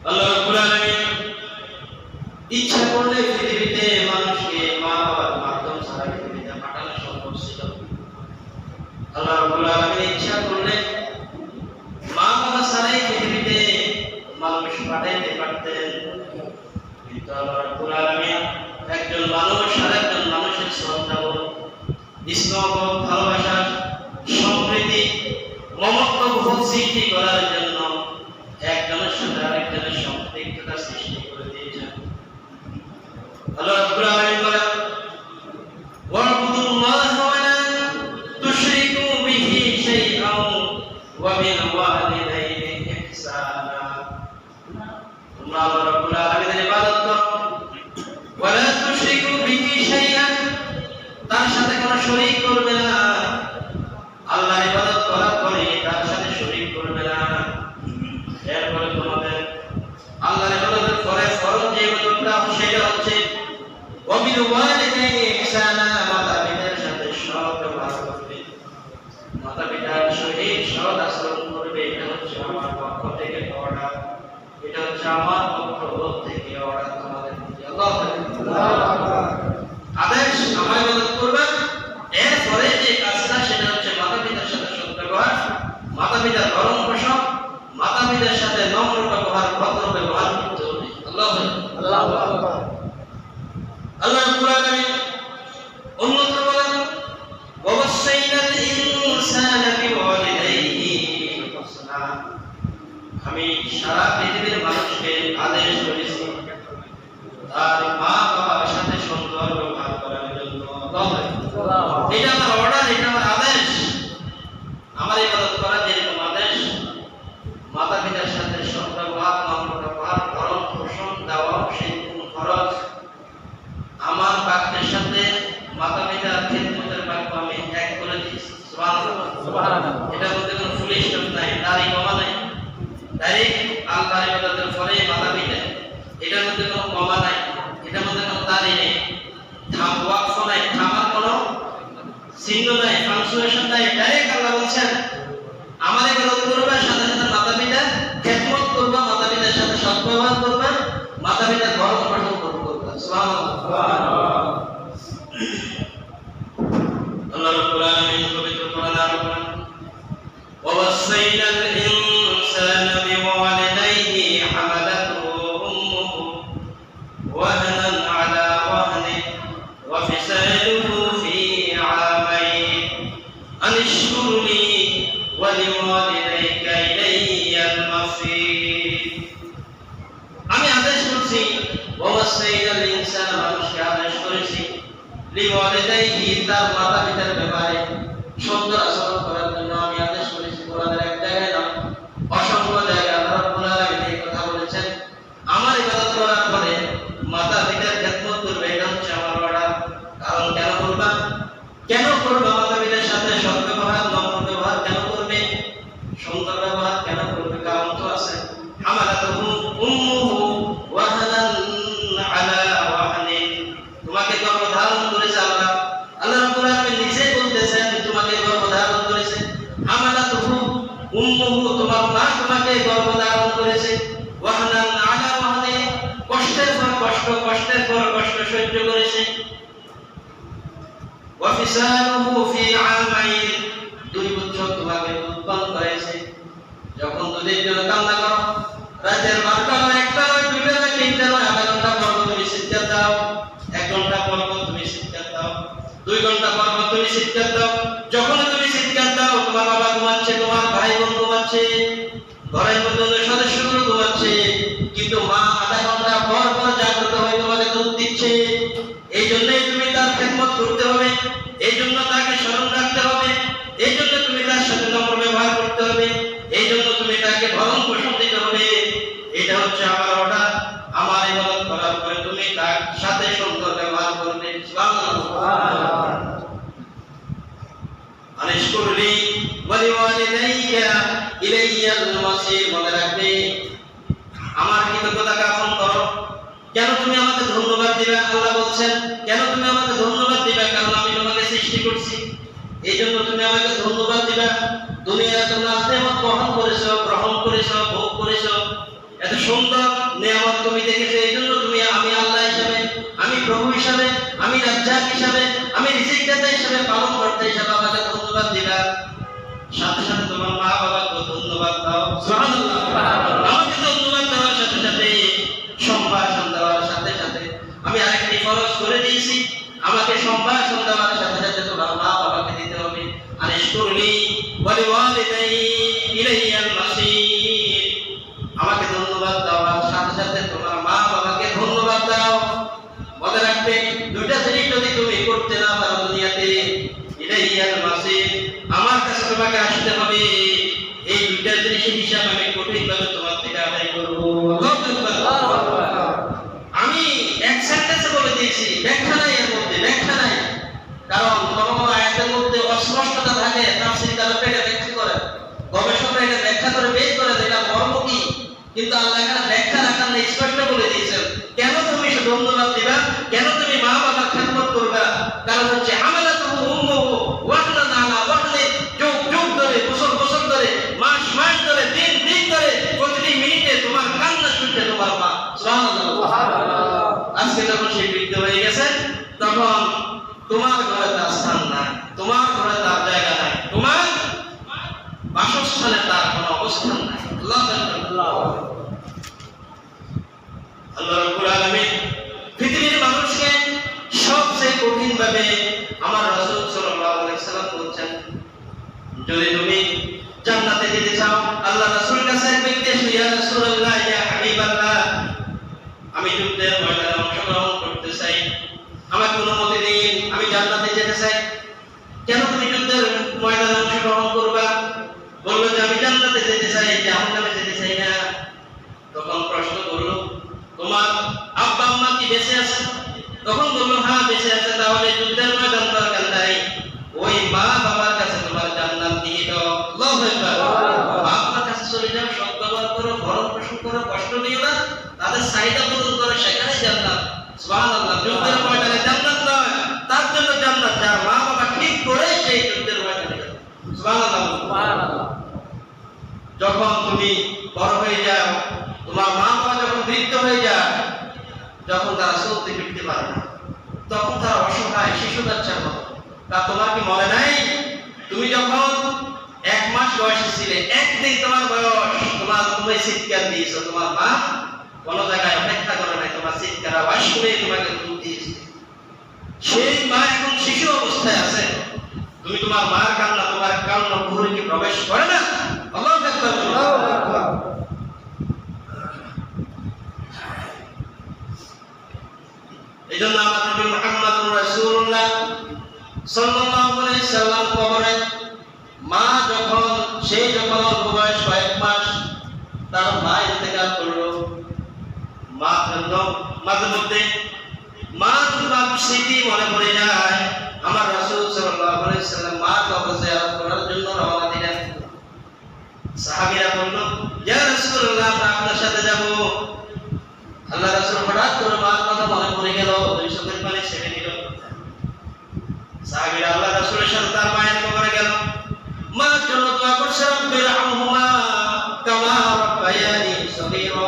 আল্লাহ রাব্বুল আলামিন ইচ্ছা করলে পৃথিবীতে মানুষকে মা বাবার মাধ্যম ছাড়া পৃথিবীতে পাঠানো সম্ভব ছিল। আল্লাহ রাব্বুল আলামিন ইচ্ছা করলে মা বাবা ছাড়াই পৃথিবীতে মানুষ পাঠাইতে পারতেন, কিন্তু আল্লাহ রাব্বুল আলামিন একজন মানুষ আর একজন মানুষের শ্রদ্ধাবোধ, স্নেহবোধ, ভালোবাসা, সম্প্রীতি, মমত্ববোধ সৃষ্টি করার জন্য একজনের সাথে আরেকজনের সম্পৃক্ততা সৃষ্টি করে দিয়েছেন। আল্লাহ রাব্বুল আলামিন বলেন, ওয়া'বুদুল্লাহ ওয়া লা তুশরিকু বিহি শাইআন ওয়া বিল ওয়ালিদাইনি ইহসানা। তোমরা আল্লাহ রাব্বুল আলামিনের ইবাদত করো, ওয়া লা তুশরিকু বিহি শাইআন, তার সাথে কোনো শরীক করবে না। আল্লাহর ইবাদত করার পরে তার সাথে শরীক করবে না। এরপরে তোমাদের আল্লাহর ইবাদতের পরে ফরজ যে ইবাদতটা সেটা হচ্ছে ওয়াবিল ওয়ালিদাইনি ইহসানা, মাতা-পিতার সাথে সৎ ব্যবহার করবে, মাতা-পিতার সহিত সৎ আচরণ করবে। এটা হচ্ছে আমার পক্ষ থেকে অর্ডার, এটা হচ্ছে আমার পক্ষ থেকে অর্ডার তোমাদের প্রতি। আল্লাহু আকবার। আদেশ আমার ইবাদত করবে। এরপরে যে কাজটা সেটা হচ্ছে মাতা-পিতার সাথে সৎ ব্যবহার, মাতা-পিতার ভরণ পোষণ, মাতা-পিতার সাথে নম্র ব্যবহার, ভদ্র ব্যবহার করতে হবে। আল্লাহু আকবার। আল্লাহ রাব্বুল আলামিন অন্যত্র বলেন, ওয়াসাইনাল ইনসানা বিওয়ালিদাইহি হাসানা। আমি সারা পৃথিবীর মানুষকে আদেশ করেছি তার মা বাবার সাথে সুন্দর ব্যবহার করার জন্য। এটা আমার অর্ডার, এটা আমার আদেশ। আমার ইবাদত করার যেরকম আদেশ, মাতা পিতার সাথে সৎ ব্যবহার, নম্র ব্যবহার, ভরণ পোষণ দেওয়া সেরকম খরচ। আমার বাক্যের সাথে মাতা পিতার খেদমতের বাক্য আমি এক করে দিয়েছি। সুবহানাল্লাহ। এটা বলতে কোনো ফুল স্টপ নাই, দাড়ি কমা নাই, ডাইরেক্ট আল্লাহর ইবাদতের পরে মাতা পিতা, এটার মধ্যে কোনো কমা নাই, এটার মধ্যে কোনো দাড়ি নেই, ওয়াকফ নাই, থামার কোনো চিহ্ন নাই, পাংচুয়েশন নাই। ডাইরেক্ট আল্লাহ বলছেন আমার ইবাদত করবে, সাথে সাথে মাতা পিতার খেদমত করবে, মাতা পিতার সাথে সৎ ব্যবহার করবে, মাতা পিতার ভরণ পোষণ করবে। সুবহানাল্লাহ। আল্লাহ রাব্বুল আলামিন পবিত্র কোরআনে আরো বলেন, ওয়াসাইনাল ইনসানা বিওয়ালিদাইহি হামালাতহু উম্মুহু ওয়াহনান আলা ওয়াহনিন ওয়া ফিসালুহু ফি আমাইন আন ইশকুর লি ওয়া লিওয়ালিদাইকা ইলাইয়াল মাসীর। আমি আদেশ করছি, ওয়াসাইনাল ইনসানা, মানুষকে আদেশ করেছি, লিওয়ালিদাইহি, তার মাতা পিতার ব্যাপারে সুন্দর আচরণ করার জন্য আমি আদেশ করেছি। কোরআনের এক জায়গায় না, অসংখ্য জায়গায় আল্লাহ রাব্বুল আলামিন এই কথা বলেছেন। আমার ইবাদত করার পরে মাতা পিতার খেদমত করবে, এটা হচ্ছে আমার অর্ডার। কারণ কেন করবা? কেন করবা? মাতা পিতার সাথে সৎ ব্যবহার, নম্র ব্যবহার কেন করবে? সুন্দর ব্যবহার কেন করবে? কারণ তো আছে। হামালাতুহু উম্মুহু ওয়াহনান আলা ওয়াহনিন, তোমাকে গর্ভধারণ করেছে আল্লাহ। আল্লাহ রাব্বুল আলামিন নিজে বলতেছেন তোমাকে গর্ভধারণ করেছে। হামালাতুহু উম্মুহু, তোমার মা তোমাকে গর্ভধারণ করেছে। ওয়াহনান আলা ওয়াহনিন, কষ্টের পর কষ্ট, কষ্টের পর কষ্ট সহ্য করেছে। ওয়া ফিসালুহু ফি আমাইন, 2 বছর তোমাকে দুধ পান করেছে। যখন দুধের জন্য কান্না করো, রাতের 12টা নয়, 1টা নয়, 2টা নয়, 3টা নয়, আধা ঘন্টা পর তুমি সিজদা দাও, 1 ঘন্টা পর তুমি সিজদা দাও, 2 ঘন্টা পর তুমি সিজদা দাও। যখন তুমি সিজদা দাও, তোমার বাবা ঘুমাচ্ছে, তোমার ভাই বোন ঘুমাচ্ছে, ঘরের মধ্যে সদস্যগুলো ঘুমাচ্ছে, কিন্তু মা আধা ঘন্টা পর পর জাগ্রত হয়ে তোমাকে দুধ দিচ্ছে। এই জন্যই তুমি তার খেদমত করতে হবে, এই জন্য তাকে স্মরণ রাখতে হবে, এই জন্য তুমি তার সাথে নম্র ব্যবহার করতে হবে, এই জন্য তুমি তাকে ভরণ পোষণ দিতে হবে। এটা হচ্ছে আমার অর্ডার। আমার ইবাদত করার পরে তুমি তার সাথে সুন্দর ব্যবহার করবে। সুবহানাল্লাহ। আনিশকুর লি ওয়া লিওয়ালিদাইকা ইলাইয়াল মাসীর, মনে রাখবে আমার কৃতজ্ঞতা জ্ঞাপন করো। কেন তুমি আমাকে ধন্যবাদ দিবে? আল্লাহ বলছেন কেন তুমি আমাকে ধন্যবাদ দিবে? কারণ আমি তোমাকে সৃষ্টি করছি, এই জন্য তুমি আমাকে ধন্যবাদ দিবে। দুনিয়ার জন্য নেয়ামত গ্রহণ করেছো, ভোগ করেছো, এত সুন্দর নিয়ামত তুমি দেখেছো, এই জন্য তুমি আমি আল্লাহ হিসাবে, আমি প্রভু হিসাবে, আমি রাজ্জাক হিসাবে, আমি রিজিকদাতা হিসাবে, পালন করতে হিসাবে আমাকে ধন্যবাদ দিবা। সাথে সাথে তোমার মা বাবাকে ধন্যবাদ দাও। সুবহানাল্লাহ। আমাকে ধন্যবাদ দেওয়ার সাথে সাথে, সম্ভাষণ দেওয়ার সাথে সাথে আমি আরেকটি ফরজ করে দিয়েছি, আমাকে সম্ভাষণ দেওয়ার সাথে সাথে তোমার মা বাবাকে দিতে হবে। আনিশকুরনি ওয়া লিওয়ালিদাই ইলাইয়াল মাসির। আমাকে ধন্যবাদ দেওয়ার সাথে সাথে তোমার মা বাবাকে ধন্যবাদ দাও। মনে রাখবে, দুইটা জিনিস যদি তুমি করতে না পারো দুনিয়াতে, ইলাইয়াল মাসির, আমার কাছে তোমাকে আসতে হবে। এই দুইটা জিনিসের হিসাব আমি কঠিনভাবে তোমার থেকে আদায় করব। আল্লাহু আকবার। আমি এক সেন্টেন্সে বলে দিয়েছি, ব্যাখ্যা নাই, এর মধ্যে ব্যাখ্যা নাই। কারণ কোন আয়াতের মধ্যে অস্পষ্টতা থাকে, তাফসীর কারো পেটে ব্যাখ্যা করে, গবেষকরা এটা ব্যাখ্যা করে বের করে দেয় এটা মর্ম কি, কিন্তু আল্লাহ এখানে ব্যাখ্যা রাখার নেই, স্পষ্ট বলে দিয়েছেন কেন তুমি ধন্যবাদ দিবা, কেন তুমি মা বাবার খেদমত করবা। কারণ হচ্ছে হামালাতুহু উম্মুহু ওয়াহনান আলা ওয়াহনিন, যুগ যুগ ধরে, বছর বছর ধরে, মাস মাস ধরে, দিন দিন ধরে, প্রতিটি মিনিটে তোমার কান্না শুনছে তোমার মা। সুবহানাল্লাহ। আজকে যখন সে বৃদ্ধ হয়ে গেছে, তখন তোমার ঘরে তার স্থান নাই, তোমার ঘরে তার জায়গা নাই, তোমার বাসস্থানে তার কোনো অবস্থান নাই। আল্লাহ রাব্বুল আলামিন পৃথিবীর মানুষকে সবচেয়ে কঠিন ভাবে আমার রাসূল সাল্লাল্লাহু আলাইহি ওয়াসাল্লাম বলেছেন, যদি তুমি জান্নাতে যেতে চাও, আল্লাহ রাসূলের কাছে এক ব্যক্তি এসে, ইয়া রাসূলুল্লাহ, ইয়া হাবিবাল্লাহ, আমি যুদ্ধের ময়দানে অংশগ্রহণ করতে চাই, আমাকে অনুমতি দিন, আমি জান্নাতে যেতে চাই। কেন তুমি যুদ্ধের ময়দানে অংশগ্রহণ করবা? বললো যে আমি জান্নাতে যেতে চাই, জাহান্নামে যেতে চাই না। তখন প্রশ্ন করলো, তোমার আব্বা আম্মা কি বেঁচে আছে? তখন বললো, হ্যাঁ বেঁচে আছে। তাহলে যুদ্ধের ময়দান দরকার নাই, ওই মা বাবার কাছে তোমার জান্নাত দিয়ে দাও। আল্লাহু আকবার। বাবার কাছে চলে যাও, সদ্ব্যবহার করো, ভরণ পোষণ করো, কষ্ট নিও না, তাদের চাহিদা পূরণ করো, সেখানে জান্নাত। সুবহানাল্লাহ। যুদ্ধের ময়দানে জান্নাত নয়, তার জন্য জান্নাত যার মা বাবা ঠিক করে সেই যুদ্ধের ময়দানে যাবে। সুবহানাল্লাহ। সুবহানাল্লাহ। যখন তুমি বড় হয়ে যাও, তোমার মা বাবা যখন বৃদ্ধ হয়ে যায়, যখন তারা চলতে ফিরতে পারে না, তখন তারা অসহায় শিশু বাচ্চার মতো। তা তোমার কি মনে নাই, তুমি যখন 1 মাস বয়সে ছিলে, একদিন তোমার বয়স, তুমি চিৎকার দিয়েছো, তোমার মা কোন জায়গায় অপেক্ষা করে নাই, তোমার চিৎকার আওয়াজ শুনে তোমাকে দুধ দিয়েছে। সেই মা এখন শিশু অবস্থায় আছে, তুমি তোমার মার কান্না, তোমার কান্না ঘুরে কি প্রবেশ করে না? আল্লাহু আকবার। এজন্য আমার নবী মুহাম্মদুর রাসূলুল্লাহ সাল্লাল্লাহু আলাইহি সাল্লাম কবরে মা যখন অল্প বয়স, কয়েক মাস, তার মা ইন্তেকাল করলো। মা জন্য মাঝে মধ্যে মার স্মৃতি মনে পড়ে যায়। আমার রাসূল সাল্লাল্লাহু আলাইহি সাল্লাম মা কবর জিয়ারত করার জন্য রওনা দিলেন। সাহাবীরা বলল, ইয়া রাসূলুল্লাহ, আমরা আপনার সাথে যাব। আল্লাহ রাসূল হঠাৎ করে মার কথা মনে পড়ে গেল, দুই চোখের পানি ছেড়ে দিল। সাহাবীরা আল্লাহ রাসূলের সাথে তার মায়ের কবরে গেল, মার জন্য দোয়া করছে, রব্বিরহামহুমা কামা রাব্বায়ানি সগীরা,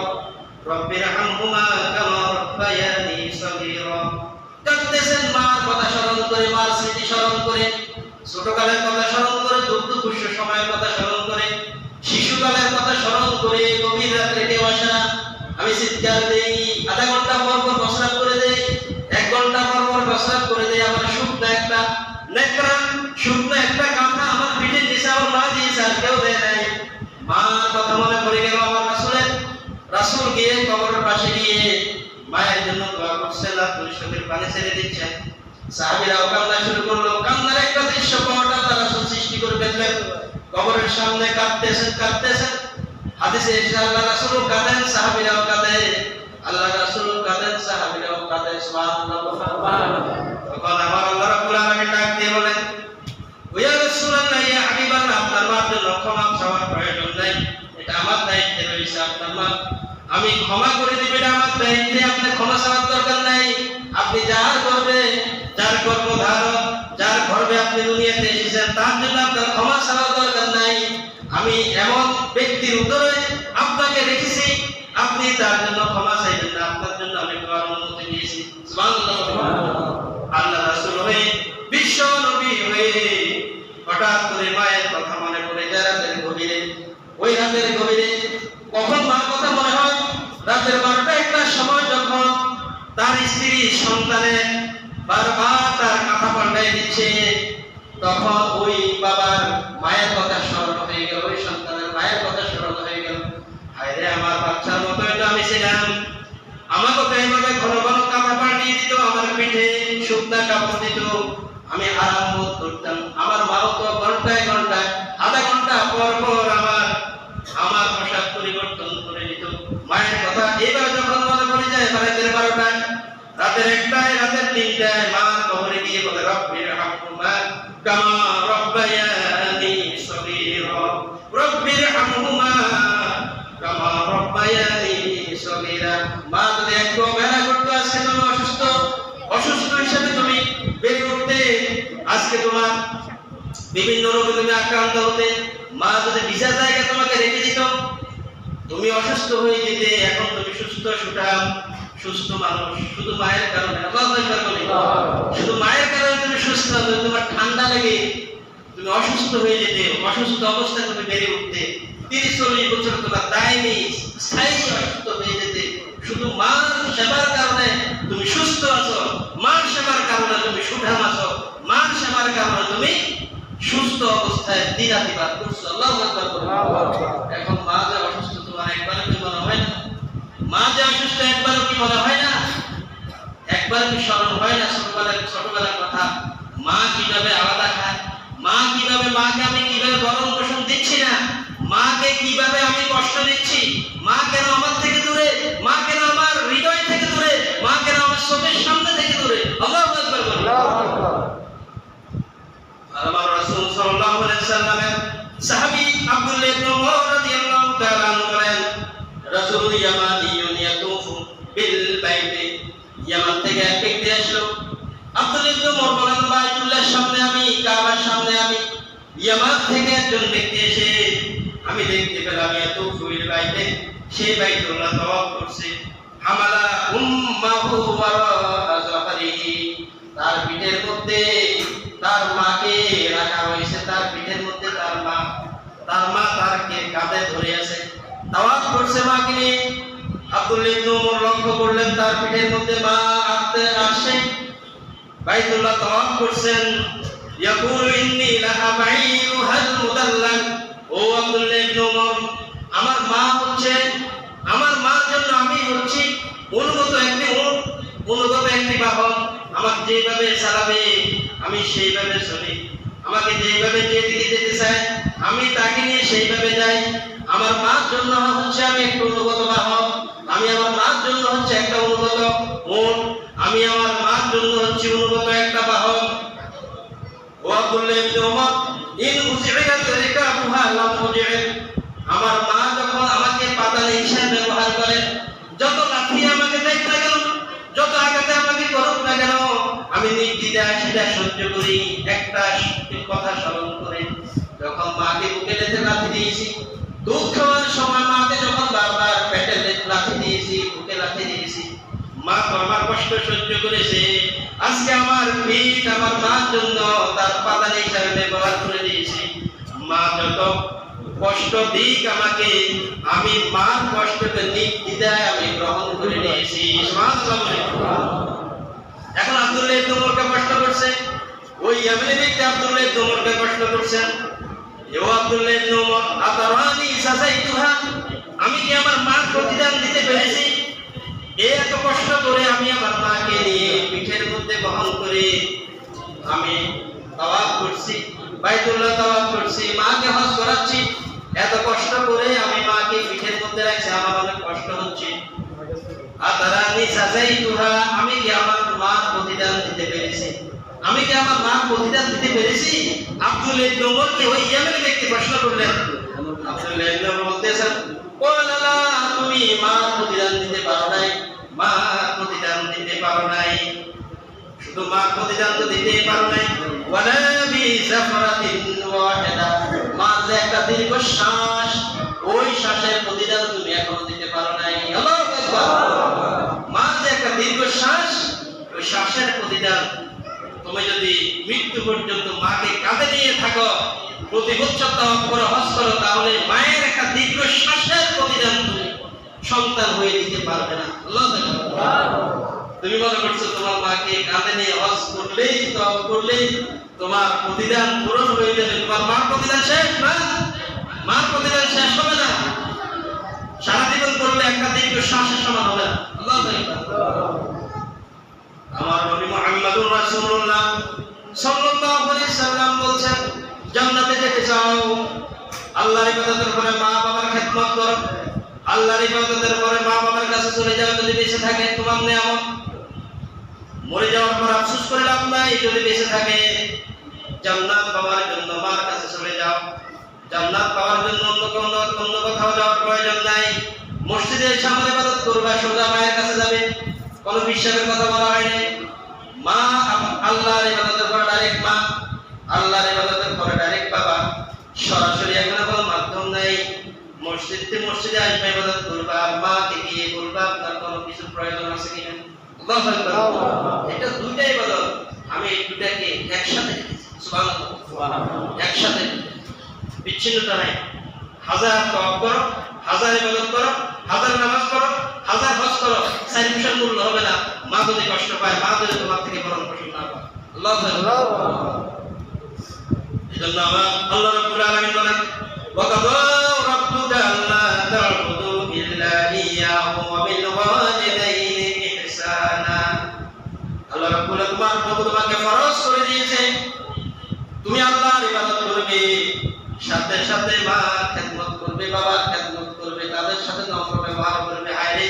রব্বিরহামহুমা কামা রাব্বায়ানি সগীরা। কাঁদতেছেন মার কথা স্মরণ করে, মার স্মৃতি স্মরণ করে, ছোটকালের কথা স্মরণ করে, দুগ্ধপুষ্য সময়ের কথা স্মরণ করে, শিশুকালের কথা স্মরণ করে, গভীর রাতে কেউ আসে না, আমি চিৎকার দেই, আধা ঘন্টা পর পর প্রস্রাব করে দেই, 1 ঘন্টা পর পর প্রস্রাব করে দেই, আমার শুকনো একটা নেকড়া, শুকনো একটা কাঁথা আমার পিঠের নিচে আমার মা দিয়েছে, আর কেউ দেয় নাই। মার কথা মনে পড়ে গেল আমার রাসূলের। রাসূল গিয়ে কবরের পাশে গিয়ে মায়ের জন্য দোয়া করছেন আর দুই চোখের পানি ছেড়ে দিচ্ছেন। সাহাবীরাও কান্না শুরু করলো। কান্নার একটা দৃশ্য পাওয়াটা তারা রাসূল সৃষ্টি করে ফেললেন। কবরের সামনে কাঁদতেছেন। হাদিসে এসে আল্লাহ রাসূলও কাঁদেন, সাহাবীরাও কাঁদে, আল্লাহ রাসূলও কাঁদেন, সাহাবীরাও কাঁদে। সুবহানাল্লাহ। তখন আমার আল্লাহ রাব্বুল আলামিন ডাক দিয়ে বলেন, ইয়া রাসূলুল্লাহ, ইয়া হাবিবাল্লাহ, আপনার মার জন্য ক্ষমা চাওয়ার প্রয়োজন নাই, এটা আমার দায়িত্বে রয়েছে। আপনার মা আমি ক্ষমা করে দিব, এটা আমার দায়িত্বে, আপনি ক্ষমা চাওয়ার দরকার নাই। আপনি যার গর্ভে, যার গর্ভধারণ, যার গর্ভে আপনি দুনিয়াতে এসেছেন, তার জন্য আপনার ক্ষমা চাওয়ার দরকার নাই। আমি এমন ব্যক্তির উদরে আপনাকে রেখেছি, আপনি তার জন্য ক্ষমা চাইবেন না, আপনার জন্য আমি দোয়ার অনুমতি দিয়েছি। সুবহানাল্লাহ। আল্লাহ রাসূল হয়ে, বিশ্ব নবী হয়ে হঠাৎ করে মায়ের কথা মনে পড়ে যায় রাতের গভীরে। ওই রাতের গভীরে কখন মার কথা মনে হয়? রাতের 12টা-1টার সময় যখন তার স্ত্রী সন্তানের বারবার তার কথা পাল্টাই দিচ্ছে, তখন ওই বাবার মায়ের কথা স্মরণ হয়ে গেল, ওই সন্তানের মায়ের কথা স্মরণ হয়ে গেল। হায়রে, আমার বাচ্চার মতোই তো আমি ছিলাম, আমাকে তো এইভাবে ঘন ঘন কাঁথা পাল্টিয়ে দিত, আমার পিঠে শুকনা কাপড় দিত, আমি আরাম বোধ করতাম। আমার মাও তো ঘন্টায় ঘন্টায়, আধা ঘন্টা পর পর আমার পোশাক পরিবর্তন করে দিত। মায়ের কথা এবার যখন মনে পড়ে যায়, রাতের 12টায়, রাতের 1টায়, রাতের 3টায় মা কবরে গিয়ে বলে, রব্বির হামহুমা কামা রব্বায়ানি সগীরা, রব্বির হামহুমা কামা রব্বায়ানি সগীরা। মা যদি একটু অবহেলা করতো, আজকে তুমি অসুস্থ হিসেবে তুমি বেড়ে উঠতে, আজকে তোমার বিভিন্ন রোগে তুমি আক্রান্ত হতে। মা যদি ভিজা জায়গায় তোমাকে রেখে দিত, তুমি অসুস্থ হয়ে যেতে। এখন তুমি সুস্থ সুঠাম সুস্থ মানুষ, শুধু মায়ের কারণে। শুধু মায়ের কারণে তুমি সুস্থ। তোমার ঠান্ডা লেগে তুমি অসুস্থ হয়ে যেতে, অসুস্থ অবস্থায় তুমি বেড়ে উঠতে, 30-40 বছর তোমার দায়নি স্থায়ী অসুস্থ হয়ে যেতে। শুধু মার সেবার কারণে তুমি সুস্থ আছো, মার সেবার কারণে তুমি সুঠাম আছো, মার সেবার কারণে তুমি সুস্থ অবস্থায় দিনাতিবাদ করছো। আল্লাহু আকবার। এখন মা যে অসুস্থ, তোমার একবার কি মনে হয় না? মা যে অসুস্থ একবার কি মনে হয় না? একবার কি স্মরণ হয় না ছোটবেলার কথা? মা কিভাবে আলাদা খায়, মা কিভাবে, মাকে আমি কিভাবে গরম পোষণ দিচ্ছি না, মাকে কিভাবে আমি কষ্ট দিচ্ছি, মা কেন আমার থেকে দূরে, মা কেন আমার হৃদয় থেকে দূরে, মা কেন আমার চোখের সামনে থেকে দূরে। আল্লাহু আকবার। আমার রাসূল সাল্লাল্লাহু আলাইহি ওয়াসাল্লামের সাহাবী আব্দুল্লাহ ইবনে উমর রাদিয়াল্লাহু তাআলা আনহু বলেন, রাসূলুল ইয়ামানিয়ুন ইয়াতুফু বিল বাইতি, ইয়ামান থেকে এক ব্যক্তি আসলো। আব্দুল্লাহ ইবনে উমর বলেন, বাইতুল্লাহর সামনে আমি, কাবার সামনে আমি, ইয়ামান থেকে একজন ব্যক্তি এসে আমি দেখতে পেলাম ইয়াতুফু বিল বাইতি, সেই বাইতুল্লাহ তাওয়াফ করছে। হামালা উম্মাহু ওয়ারা যাহরিহি, তার পিঠের মধ্যে তার মাকে রাখা হয়েছে, তার পিঠের মধ্যে তার মা তারকে কাঁধে ধরে আছে, তাওয়াফ করছে মাকে নিয়ে। আব্দুল্লাহ ইবনে উমর লক্ষ্য করলেন তার পিঠের মধ্যে মা আসছে, বাইতুল্লাহ তাওয়াফ করছেন। ইয়াকুলু ইন্নী লাআবাইনু হাল মুদাল্লাল, ও আব্দুল্লাহ ইবনে উমর, আমার মা হচ্ছে, আমার মার জন্য আমি হচ্ছি অনুগত একটি উট, অনুগত একটি বাহন। আমাকে যেভাবে চালাবে আমি সেইভাবে চলি, আমাকে যেভাবে যেদিকে যেতে চাই আমি তাকে নিয়ে সেইভাবে যাই। আমার মার জন্য হচ্ছে আমি একটু অনুগত বাহন, আমি আমার মার জন্য হচ্ছে একটা অনুগত উট, আমি আমার মার জন্য হচ্ছে অনুগত একটা বাহন। ও আব্দুল্লাহ ইবনে উমর, ইন উযিরাত রিকাবুহা লাম উযির, আমার মা যখন আমাকে পাতাল হিসেবে ব্যবহার করে, যত লাঠি আমাকে দেয় না কেন, যত আঘাতে আমাকে করুক না কেন, আমি নির্দ্বিধায় সেটা সহ্য করি। একটা কথা স্মরণ করে, যখন মাকে বুকে লেতে লাথি দিয়েছি, দুধ খাওয়ার সময় মাকে যখন বারবার পেটে লাথি দিয়েছি, বুকে লাথি দিয়েছি, মা তো আমার কষ্ট সহ্য করেছে। আজকে আমার পিঠ আমার মার জন্য তার পাতাল হিসাবে ব্যবহার করে দিয়েছি। মা যত কষ্ট দিক আমাকে, আমি মার কষ্টকে নির্দ্বিধায় আমি গ্রহণ করে নিয়েছি। এখন আব্দুল্লাহ ইবনে উমরকে কষ্ট করছে, ওই ইয়ামানি ব্যক্তি আব্দুল্লাহ ইবনে উমরকে কষ্ট করছেন। ও আব্দুল্লাহ ইবনে উমর, আতারানি সাসাইতুহা, আমি কি আমার মার প্রতিদান দিতে পেরেছি? এত কষ্ট করে আমি আমার মাকে নিয়ে পিঠের মধ্যে বহন করে আমি তাওয়াফ করছি, বাইতুল্লাহ তাওয়াফ করছি, মাকে হজ করাচ্ছি, এত কষ্ট করে আমি মাকে পিঠের মধ্যে রাখছি, আমার অনেক কষ্ট হচ্ছে। আতারানি সাসাইতুহা, আমি কি আমার মার প্রতিদান দিতে পেরেছি? আমি কি আমার মার প্রতিদান দিতে পেরেছি? আব্দুল্লাহ ইবনে উমরকে ওই ইয়ামানি ব্যক্তি প্রশ্ন করলেন। আব্দুল্লাহ ইবনে উমর বলতেছেন, ক্বালা লা, তুমি মার প্রতিদান দিতে পারো নাই, মার প্রতিদান দিতে পারো নাই, শুধু মার প্রতিদান তো দিতেই পারো নাই, ওয়ালা বি জাফরাতিন ওয়াহিদা, মার যে একটা দীর্ঘ শ্বাস, ওই শ্বাসের প্রতিদান তুমি এখনো দিতে পারো নাই। তুমি যদি মৃত্যু পর্যন্ত মাকে কাঁধে নিয়ে থাকো, প্রতি বছর তাওয়াফ করো, হজ করো, তাহলে মায়ের একটা দীর্ঘ শ্বাসের প্রতিদান তুমি সন্তান হয়ে দিতে পারবে না। আল্লাহু আকবার। তুমি মনে করছো তোমার মাকে কাঁধে নিয়ে হজ করলেই, তাওয়াফ করলেই তোমার প্রতিদান পূরণ হয়ে যাবে। তোমার মার প্রতিদান শেষ না, মার প্রতিদান শেষ হবে না। সারা জীবন করলে একটা দীর্ঘ শ্বাসের সমান হবে না। আল্লাহু আকবার। আমার নবী মুহাম্মদুর রাসূলুল্লাহ সাল্লাল্লাহু আলাইহি সাল্লাম বলেছেন, জান্নাতে যেতে চাও, আল্লাহর ইবাদতের পরে মা বাবার খেদমত করো। আল্লাহর ইবাদতের পরে মা বাবার কাছে চলে যাও যদি বেঁচে থাকে, তোমার নিয়ামত। মরে যাওয়ার পর আফসোস করে লাভ নাই যদি বেঁচে থাকে। জান্নাত পাওয়ার জন্য মার কাছে চলে যাও। জান্নাত পাওয়ার জন্য অন্য কোথাও যাওয়ার প্রয়োজন নাই। মসজিদে এসে আমার ইবাদত করবে, সোজা মায়ের কাছে যাবে, কোনো বিশ্বাসের কথা বলা হয়নি। মা আল্লাহর ইবাদতের পরে ডাইরেক্ট মা, আল্লাহর ইবাদতের পরে ডাইরেক্ট বাবা। সরাসরি এখানে কোনো মাধ্যম নাই। মসজিদে আসবে, ইবাদত করবা, মাকে গিয়ে বলবা আপনার কোনো কিছু প্রয়োজন আছে কিনা। আল্লাহু আকবার। এটা দুইটা ইবাদত, আমি এই দুটাকে একসাথে রেখেছি। সুবহানাল্লাহ, একসাথে, বিচ্ছিন্নতা নাই। হাজার তাওয়াফ করো, হাজার ইবাদত করো, হাজার নামাজ পড়ো, হাজার হজ করো, চার পয়সার মূল্য হবে না মা যদি কষ্ট পায়, মা যদি তোমার থেকে ভরণ পোষণ না পায়। আল্লাহু আকবার। এজন্য আল্লাহ রাব্বুল আলামিন বলেন, ওয়া কাদা রাব্বুকা আল্লা তা'বুদু ইল্লা ইয়্যাহু ওয়া বিল ওয়ালিদাইনি ইহসানা। আল্লাহ রাব্বুল তোমার প্রভু তোমাকে ফরজ করে দিয়েছে, তুমি আল্লাহর ইবাদত করবে, সাথে সাথে মা খেদমত করবে, বাবার খেদমত করবে, তাদের সাথে নম্র ব্যবহার করবে। হায়রে,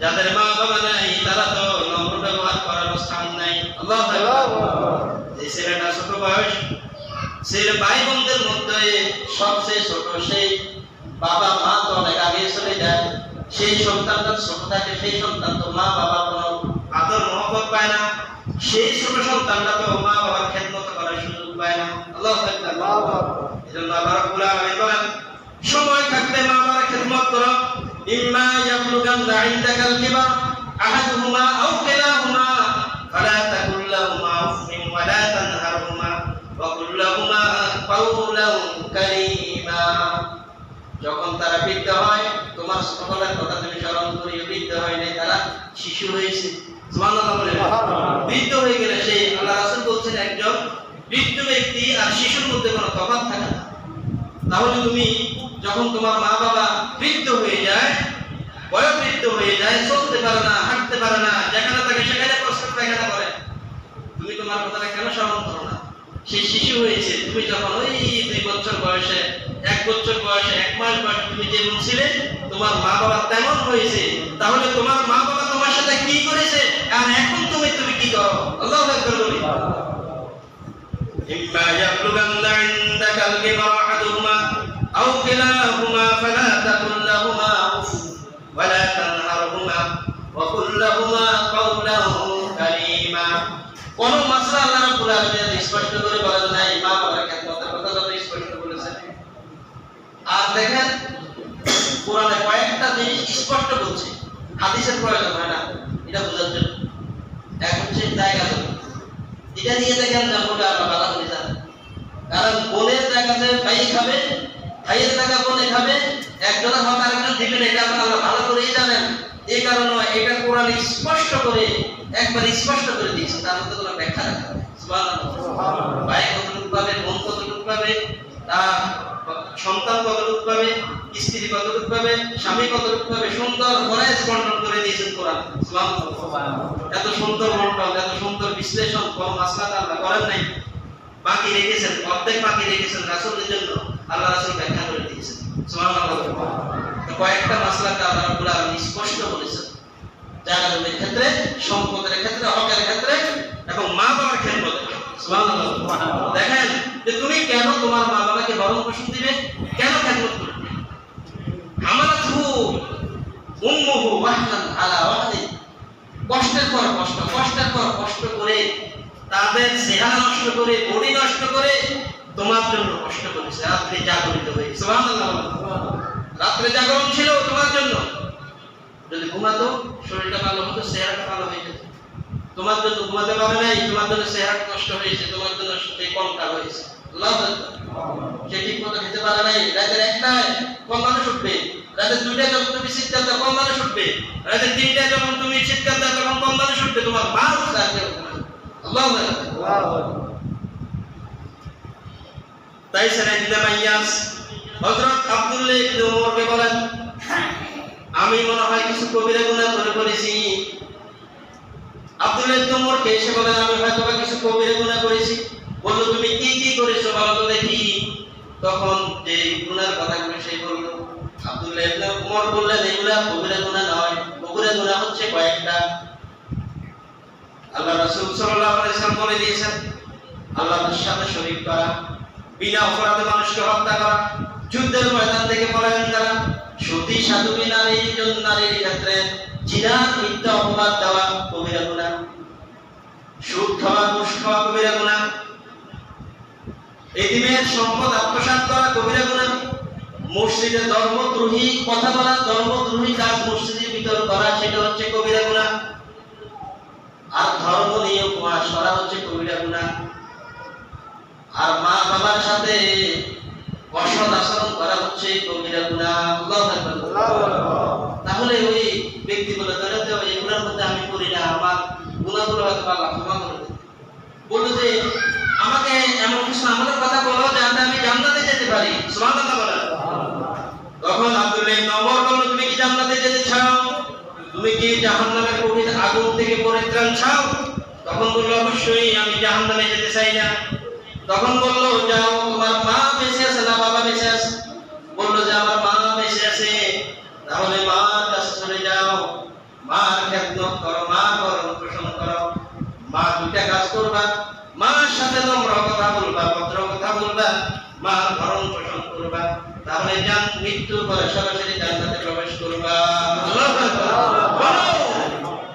যাদের মা বাবা নাই তারা তো নম্র ব্যবহার করার স্থান নাই। আল্লাহু আকবার। এই ছেলেটা ছোট বয়স, সেই ভাই বোনদের মধ্যে সবচেয়ে ছোট, সেই বাবা মা তো অনেক আগে চলে যায়, সেই সন্তানটা ছোট থাকে, সেই সন্তান তো মা বাবা কোনো আদর মহব্বত পায় না, সেই ছোট সন্তানটা তো মা বাবার খেদমত করার সুযোগ পায় না। আল্লাহু আকবার। এজন্য আল্লাহ রাব্বুল আলামিন বলেন, সময় থাকতে মা বাবার খেদমত করো। ইম্মা ইয়াবলুগান্না ইনদাকাল কিবার আহাদুহুমা আও কিলাহুমা ফালা তাকুল লাহুমা উফফিন ওয়া লা তানহারহুমা ওয়া কুল লাহুমা কাওলান কারীমা। যখন তারা বৃদ্ধ হয়, তোমার ছোটবেলার কথা তুমি স্মরণ করিও। বৃদ্ধ হয় নাই, তারা শিশু হয়েছে। সুবহানাল্লাহ বলে, বৃদ্ধ হয়ে গেলে সেই আল্লাহ রাসূল বলছেন, একজন বৃদ্ধ ব্যক্তি আর শিশুর মধ্যে কোনো তফাৎ থাকে না। তাহলে তুমি যখন তোমার মা বাবা বৃদ্ধ হয়ে যায়, বয়োবৃদ্ধ হয়ে যায়, চলতে পারে না, হাঁটতে পারে না, যেখানে থাকে সেখানে প্রস্রাব পায়খানা করে, তুমি তোমার কথাটা কেন স্মরণ করো না? সেই শিশু হয়েছে, তুমি যখন ওই 2 বছর বয়সে, 1 বছর বয়সে, 1 মাস বয়সে তুমি যেমন ছিলে, তোমার মা বাবা তেমন হয়েছে। তাহলে তোমার মা বাবা তোমার সাথে কি করেছে আর এখন তুমি কি করো? আল্লাহু আকবার বলি। إما يبلغن عندك الكبر أحدهما أو كلاهما فلا تقل لهما أف ولا تنهرهما وقل لهما قولا كريما। কোন মাসলা আল্লাহ রাব্বুল আলামিন স্পষ্ট করে বলেন নাই, মা বাবার খেদমতের কথা যত স্পষ্ট বলেছেন। আর দেখেন, কোরআনে কয়েকটা জিনিস স্পষ্ট বলছে, হাদিসের প্রয়োজন হয় না এটা বোঝার জন্য। এক হচ্ছে জায়গা জমি, এটা নিয়ে দেখেন জন্মটা আমরা বাধা করে যান। কারণ বোনের জায়গাতে ভাই খাবে, ভাইয়ের জায়গা বোনে খাবে, একজনের হক আরেকজন দিবেন, এটা আপনারা ভালো করেই জানেন। এই কারণে এটা কোরআন স্পষ্ট করে, একবার স্পষ্ট করে দিয়েছে, তার মধ্যে কোনো ব্যাখ্যা রাখা নেই। সুবহানাল্লাহ। ভাই কতটুকু পাবে, বোন কতটুকু পাবে, তার সন্তান কতটুকু পাবে, স্ত্রী কতটুকু পাবে, স্বামী কতটুকু পাবে, সুন্দর করে বন্টন করে দিয়েছেন কোরআন। সুবহানাল্লাহ। এত সুন্দর বন্টন, এত সুন্দর বিশ্লেষণ কোন মাসলাতে আল্লাহ করেন নাই, বাকি রেখেছেন, অর্ধেক বাকি রেখেছেন রাসূলের জন্য। আল্লাহ রাসূল ব্যাখ্যা করে দিয়েছেন। সুবহানাল্লাহ। তো কয়েকটা মাসলাতে আল্লাহ রাব্বুল আলামিন স্পষ্ট বলেছেন, জায়গা জমির ক্ষেত্রে, সম্পদের ক্ষেত্রে, হকের ক্ষেত্রে এবং মা বাবার ক্ষেত্রে। সুবহানাল্লাহ। দেখেন যে তুমি কেন তোমার মা বাবাকে ভরণ পোষণ দিবে, কেন খেদমত করবে। আমালাতহু উম্মুহু ওয়াহনান আলা ওয়াহনি, কষ্টের পর কষ্ট, কষ্টের পর কষ্ট করে, তাদের চেহারা নষ্ট করে, বডি নষ্ট করে তোমার জন্য কষ্ট করেছে, রাত্রে জাগরিত হয়ে। সুবহানাল্লাহ। রাত্রে জাগরণ ছিল তোমার জন্য। যদি ঘুমাতো শরীরটা ভালো হতো, চেহারাটা ভালো হয়ে যেত। তোমার জন্য ঘুমাতে পারে নাই, তোমার জন্য সেহাত নষ্ট হয়েছে, তোমার জন্য সেই কমটা হয়েছে, আল্লাহু আকবার। সে ঠিক মতো খেতে পারে নাই, রাতের একটায় কম মানুষ উঠবে, রাতের দুইটায় যখন তুমি চিৎকার দাও কম মানুষ উঠবে, রাতের তিনটায় যখন তুমি চিৎকার দাও তখন কম মানুষ উঠবে, তোমার মা উঠবে। আল্লাহু আকবার। তাই সাইয়েদ ইবনে মাইয়াস হযরত আব্দুল্লাহ ইবনে ওমরকে বলেন, আমি মনে হয় কিছু কবিরা গুনাহ করে ফেলেছি। আব্দুল্লাহ ইবনে ওমরকে এসে বলেন, আমি হয়তো কিছু কবিরা গুনাহ করেছি। বলল, তুমি কি কি করেছো বলো তো দেখি। তখন যে গুনাহর কথাগুলো সে বলল। আব্দুল্লাহ ইবনে ওমর বললেন, এগুলা কবিরা গুনাহ নয়, কবিরা গুনাহ হচ্ছে কয়েকটা। আল্লাহ রাসূল সাল্লাল্লাহু আলাইহি ওয়াসাল্লাম বলে দিয়েছেন, আল্লাহর সাথে শরীক করা, বিনা অপরাধে মানুষকে হত্যা করা, যুদ্ধের ময়দান থেকে পলায়ন করা, সতী সাধবী নারীর ক্ষেত্রে জিনার মিথ্যা অপবাদ দেওয়া কবিরা গুনাহ, সুদ খাওয়া, ঘুষ খাওয়া কবিরা গুনাহ, এতিমের সম্পদ আত্মসাৎ করা কবিরা গুনাহ, মসজিদে ধর্মদ্রোহী কথা বলা, ধর্মদ্রোহী কাজ মসজিদের ভিতর করা, সেটা হচ্ছে কবিরা গুনাহ। আর ধর্ম নিয়ে উপহাস করা হচ্ছে কবিরা গুনাহ। আর মা বাবার সাথে অসৎ আচরণ করা হচ্ছে কবিরা গুনাহ। আল্লাহু আকবার। তাহলে ওই ব্যক্তিগুলো ধরে তো এগুলোর মধ্যে আমি করি না, আমার গুনাহগুলো হয়তো আল্লাহ ক্ষমা করে দেন। বলল যে আমাকে এমন কিছু আমলের কথা বলো যাতে আমি জান্নাতে যেতে পারি। সুবহানাল্লাহ বলেন। তখন আব্দুল্লাহ ইবনে ওমর বলল, তুমি কি জান্নাতে যেতে চাও? তুমি কি জাহান্নামের কঠিন আগুন থেকে পরিত্রাণ চাও? তখন বলল, অবশ্যই আমি জাহান্নামে যেতে চাই না। তখন বলল, যাও, তোমার মা বেঁচে আছে না বাবা বেঁচে আছে? বলল যে আমার মা বেঁচে আছে। তাহলে মার কাছে চলে যাও, মার খেদমত করো, মার ভরণ পোষণ করো। মা দুইটা কাজ করবা, মার সাথে নম্র কথা বলবা, ভদ্র কথা বলবা, মার ভরণ পোষণ করবা। তাহলে মৃত্যুর পরে সরাসরি জান্নাতে প্রবেশ করবা। আল্লাহু আকবার।